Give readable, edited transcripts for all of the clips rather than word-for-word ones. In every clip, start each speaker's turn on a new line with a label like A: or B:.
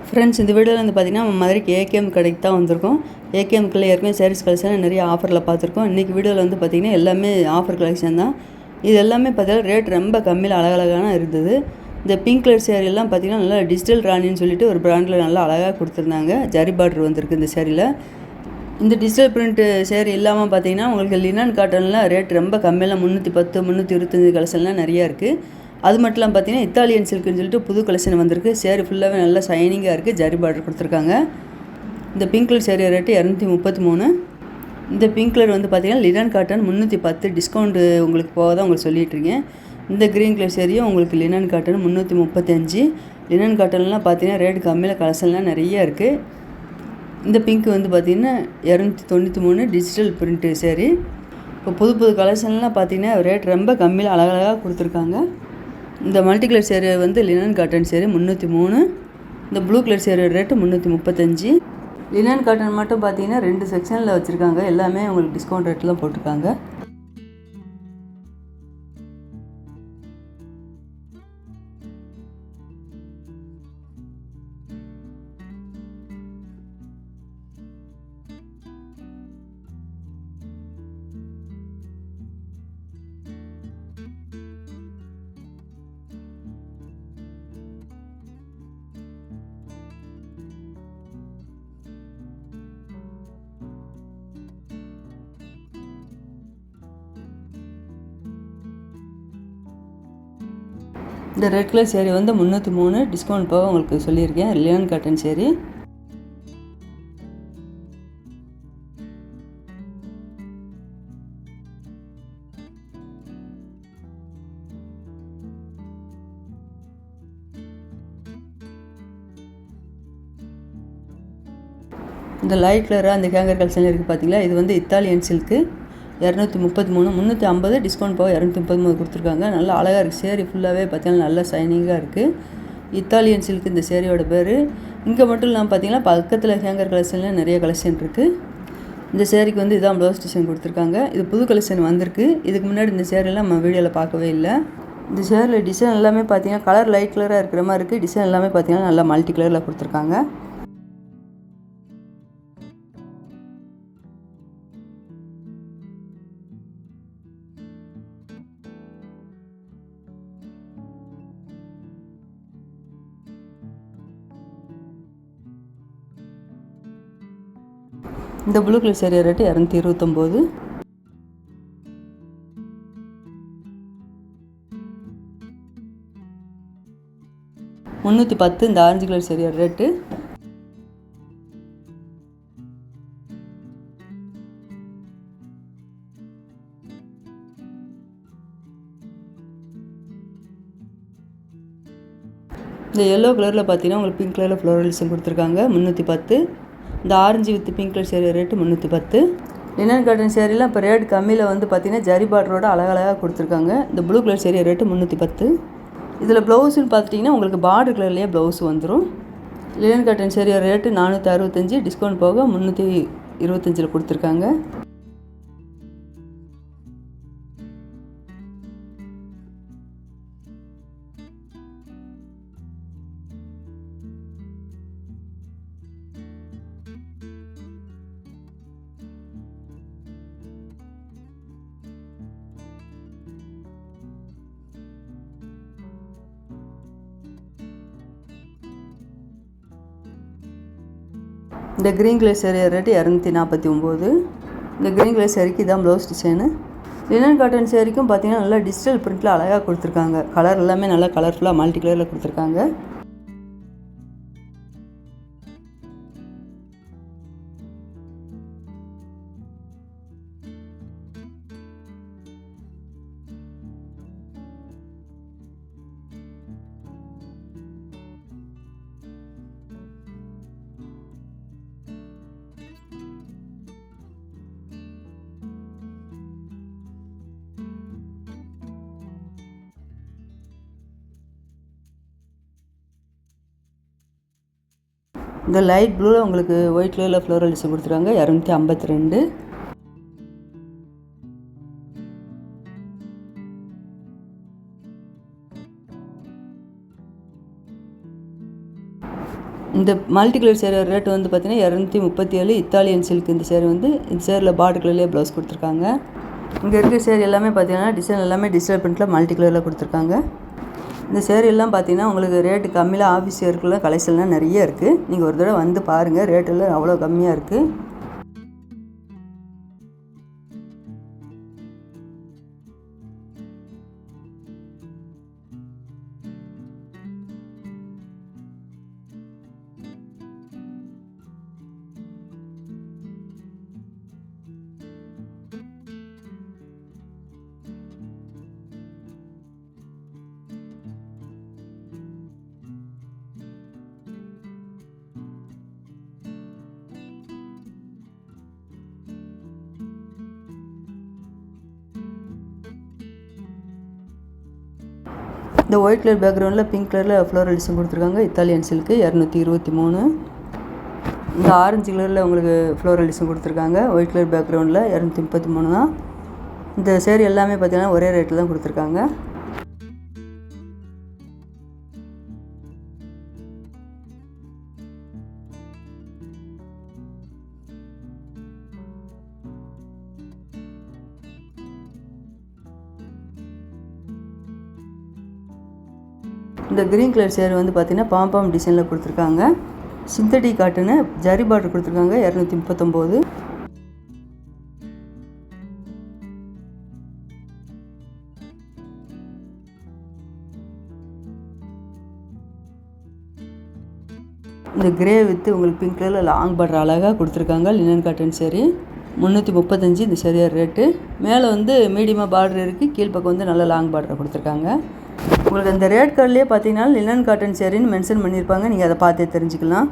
A: Friends, இந்த வீடியோவில் வந்து பார்த்திங்கன்னா நம்ம மதுரைக்கு ஏகேஎம் கடைக்கு தான் வந்திருக்கோம். ஏகேஎம்குள்ளே ஏற்கனவே சாரீஸ் கலெக்ஷன் நிறைய ஆஃபரில் பார்த்துருக்கோம். இன்றைக்கி வீடியோவில் வந்து பார்த்திங்கன்னா எல்லாமே ஆஃபர் கலெக்ஷன் தான். இது எல்லாமே பார்த்தீங்கன்னா ரேட் ரொம்ப கம்மியில் அழகழகான இருந்தது. இந்த பிங்க் கலர் சேரீலாம் பார்த்திங்கன்னா நல்லா டிஜிட்டல் ராணின்னு சொல்லிட்டு ஒரு பிராண்டில் நல்லா அழகாக கொடுத்துருந்தாங்க. ஜரி பார்டர் வந்திருக்கு இந்த சேரீயில். இந்த டிஜிட்டல் பிரிண்ட்டு சேரீ இல்லாமல் பார்த்திங்கன்னா உங்களுக்கு லினன் காட்டனில் ரேட் ரொம்ப கம்மியில் 310 325 கலெக்ஷன்லாம் நிறையா இருக்குது. அது மட்டும் இல்லாமல் பார்த்தீங்கன்னா இத்தாலியன் சில்க்குன்னு சொல்லிட்டு புது கலெக்ஷன் வந்திருக்கு. சேரீ ஃபுல்லாகவே நல்லா ஷைனிங்காக இருக்குது. ஜரி பார்டர் கொடுத்துருக்காங்க. இந்த பிங்க் கலர் சேரீ ரேட்டு 233. இந்த பிங்க் கலர் வந்து பார்த்திங்கன்னா லினன் காட்டன் 310 டிஸ்கவுண்ட்டு உங்களுக்கு போக தான் உங்களுக்கு சொல்லிகிட்ருக்கேன். இந்த க்ரீன் கலர் சேரீயும் உங்களுக்கு லினன் காட்டன் 335. லினன் காட்டன்லாம் பார்த்திங்கன்னா ரேட்டு கம்மியில் கலெக்ஷன்லாம் நிறையா இருக்குது. இந்த பிங்க் வந்து பார்த்திங்கன்னா 293 டிஜிட்டல் பிரிண்ட்டு சேரீ. இப்போ புது கலெக்ஷன்லாம் பார்த்திங்கன்னா ரேட் ரொம்ப கம்மியில் அழகழகாக கொடுத்துருக்காங்க. இந்த மல்டி கலர் சேரீ வந்து லினன் காட்டன் சேரீ 303. இந்த blue colour sari rate 335. Linen cotton மட்டும் பார்த்தீங்கன்னா 2 செக்ஷனில் வச்சுருக்காங்க. எல்லாமே உங்களுக்கு டிஸ்கவுண்ட் ரேட்டில் போட்டிருக்காங்க. இந்த ரெட் கலர் சேரீ வந்து 303 டிஸ்கவுண்ட் போக உங்களுக்கு சொல்லியிருக்கேன். Linen cotton sari. இந்த லைட் கலராக அந்த ஹேங்கர் கலெக்ஷன் இருக்குது பார்த்தீங்களா, இது வந்து இத்தாலியன் சில்க்கு 233. 350 டிஸ்கவுண்ட் போக 233 கொடுத்துருக்காங்க. நல்லா அழகாக இருக்குது. சேரீ ஃபுல்லாகவே பார்த்தீங்கன்னா நல்லா ஷைனிங்காக இருக்குது. இத்தாலியன் சில்க் இந்த சேரீயோட பேர். இங்கே மட்டும் இல்லாமல் பார்த்தீங்கன்னா பக்கத்தில் ஹேங்கர் கலெக்ஷனில் நிறைய கலெக்ஷன் இருக்குது. இந்த சேரீக்கு வந்து இதான் ப்ளவுஸ் டிசைன் கொடுத்துருக்காங்க. இது புது கலெக்ஷன் வந்திருக்கு. இதுக்கு முன்னாடி இந்த சேரீலாம் நம்ம வீடியோவில் பார்க்கவே இல்லை. இந்த சேரீயில் டிசைன் எல்லாமே பார்த்தீங்கன்னா கலர் லைட் கலராக இருக்கிற மாதிரி இருக்குது. டிசைன் எல்லாமே பார்த்தீங்கன்னா நல்லா மல்டி கலரில் கொடுத்துருக்காங்க. இந்த ப்ளூ கலர் சேரீ ரேட்டு 229. $310 இந்த ஆரஞ்சு கலர் சேரீயோட ரேட்டு. இந்த எல்லோ கலரில் பார்த்தீங்கன்னா உங்களுக்கு பிங்க் கலரில் ஃப்ளோரல் டிசைன் கொடுத்துருக்காங்க. 310. இந்த orange with pink colour sari rate 310. Linen cotton சேரீலாம் இப்போ ரேட் கம்மியில் வந்து பார்த்திங்கன்னா ஜரி பார்டரோட அழகழகாக கொடுத்துருக்காங்க. இந்த ப்ளூ கலர் சேரீ ரேட்டு 310. இதில் ப்ளவுஸுன்னு பார்த்துட்டிங்கன்னா உங்களுக்கு பார்டர் கலர்லேயே ப்ளவுஸ் வந்துடும். Linen cotton sari rate 465. Discount போக 325 கொடுத்துருக்காங்க. இந்த க்ரீன் கலர் சேரீ ரேட்டு 249. இந்த க்ரீன் கலர் சேரீக்கு இதான் ப்ளவுஸ் டிசைனு. லினன் காட்டன் சேரீக்கும் பார்த்தீங்கன்னா நல்லா டிஜிட்டல் பிரிண்ட்டில் அழகாக கொடுத்துருக்காங்க. கலர் எல்லாமே நல்லா கலர்ஃபுல்லாக மல்டி கலரில் கொடுத்துருக்காங்க. இந்த லைட் ப்ளூவில் உங்களுக்கு ஒயிட் கலரில் ஃப்ளோரல் டிசைன் கொடுத்துருக்காங்க. 252. இந்த மல்டி கலர் சேரீ ரேட் வந்து பார்த்திங்கன்னா 237 இத்தாலியன் சில்க். இந்த சேரீ வந்து இந்த சேரில் பார்டர் கலர்லேயே ப்ளவுஸ் கொடுத்துருக்காங்க. இங்கே இருக்கிற சேரீ எல்லாமே பார்த்திங்கன்னா டிசைன் எல்லாமே டிஜிட்டல் பிரிண்ட்டில் மல்டி கலரில் கொடுத்துருக்காங்க. இந்த சேரீ எல்லாம் பார்த்திங்கன்னா உங்களுக்கு ரேட்டு கம்மியில் ஆஃபீஸ் வேர்க்குள்ள கலெக்ஷன்லாம் நிறைய இருக்குது. நீங்கள் ஒரு தடவை வந்து பாருங்கள், ரேட்டெல்லாம் அவ்வளோ கம்மியாக இருக்குது. இந்த ஒயிட் கலர் பேக்ரவுண்டில் பிங்க் கலரில் ஃப்ளோரல் டிசைன் கொடுத்துருக்காங்க. Italian silk 223. இந்த ஆரஞ்சு கலரில் உங்களுக்கு ஃப்ளோரல் டிசைன் கொடுத்துருக்காங்க. ஒயிட் கலர் பேக்ரவுண்டில் 233 தான். இந்த சேரீ எல்லாமே பார்த்திங்கன்னா ஒரே ரேட்டில் தான் கொடுத்துருக்காங்க. இந்த க்ரீன் கலர் சேரீ வந்து பார்த்திங்கன்னா பாம்பாம் டிசைனில் கொடுத்துருக்காங்க. சிந்தட்டிக் காட்டுன்னு ஜரி பார்டர் கொடுத்துருக்காங்க. 239. இந்த கிரே வித்து உங்களுக்கு பிங்க் கலரில் லாங் பார்டர் அழகாக கொடுத்துருக்காங்க. லினன் காட்டன் சேரீ 335 இந்த சேரீயோட ரேட்டு. மேலே வந்து மீடியமாக பார்டர் இருக்குது, கீழ்ப்பக்கம் வந்து நல்ல லாங் பார்டரை கொடுத்துருக்காங்க. உங்களுக்கு அந்த ரேட் கார்ட்லேயே பார்த்தீங்கன்னா லினன் காட்டன் சேரீன்னு மென்ஷன் பண்ணியிருப்பாங்க. நீங்கள் அதை பார்த்தே தெரிஞ்சுக்கலாம்.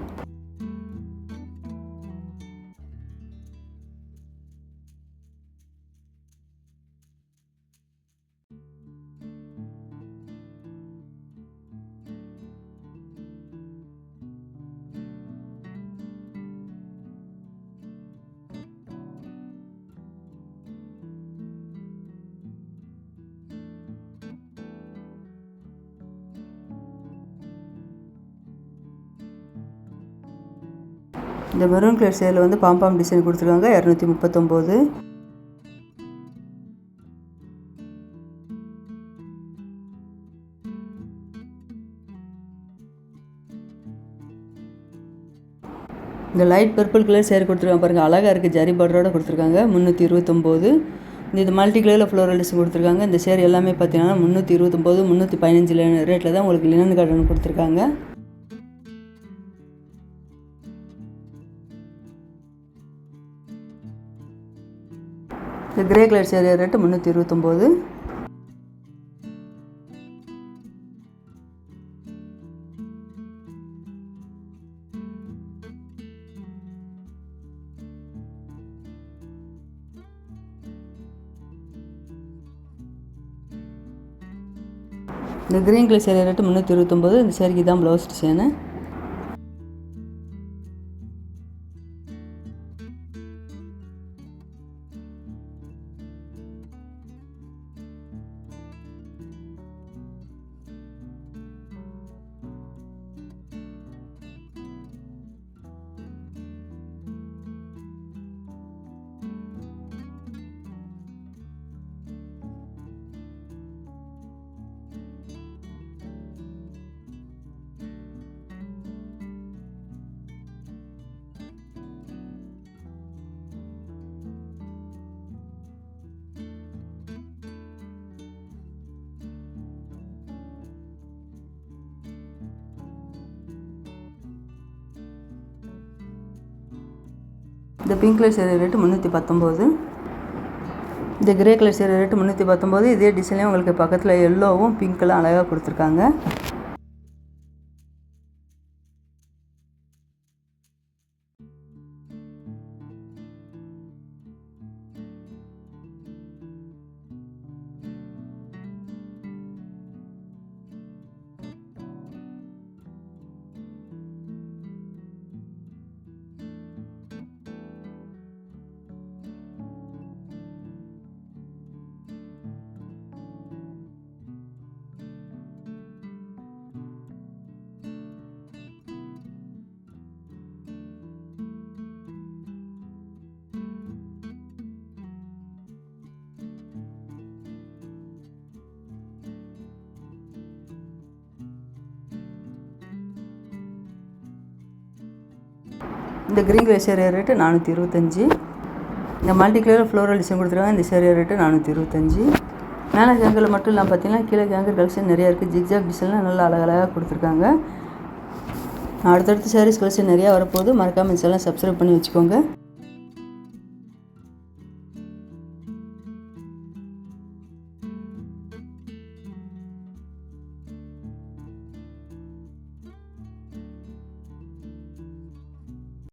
A: இந்த மெரூன் கலர் சேரில் வந்து பாம்பாம் டிசைன் கொடுத்துருக்காங்க. 239. இந்த லைட் பர்பிள் கலர் சேரீ கொடுத்துருக்காங்க பாருங்கள், அழகாக இருக்குது. ஜரி பார்டரோட கொடுத்துருக்காங்க. 329. இது மல்டி கலரில் ஃப்ளோரல் டிசைன் கொடுத்துருக்காங்க. இந்த சேரீ எல்லாமே பார்த்தீங்கன்னா 329, 315 ரேட்டில் தான் உங்களுக்கு லினன் காட்டன் கொடுத்துருக்காங்க. இந்த கிரே கலர் சேரீ ரேட்டு 329. இந்த கிரீன் கலர் சேரீ ரேட்டு 329. இந்த சேரீக்கு தான் ப்ளவுஸ் டிசைனு. இந்த பிங்க் கலர் சேரீ ரேட்டு 319. இந்த கிரே கலர் சேரீ ரேட்டு 319. இதே டிசைன்லேயும் உங்களுக்கு பக்கத்தில் எல்லோவும் பிங்க்கெல்லாம் அழகாக கொடுத்துருக்காங்க. இந்த க்ரீன் கலர் சேரீ ரேட்டு 425. இந்த மல்டி கலர் ஃப்ளோரல் டிசைன் கொடுத்துருக்காங்க. இந்த சேரீ ரேட்டு 425. மேலே கேங்கில் மட்டும் இல்லாமல் பார்த்தீங்கன்னா கீழே கேங்கர் கலெக்ஷன் நிறையா இருக்குது. ஜிக்ஜாக் டிசைன்லாம் நல்லா அழகழகாக கொடுத்துருக்காங்க. அடுத்தடுத்து சாரீஸ் கலெக்ஷன் நிறையா வரப்போகுது. மறக்காமல் சேனலை சப்ஸ்கிரைப் பண்ணி வச்சுக்கோங்க.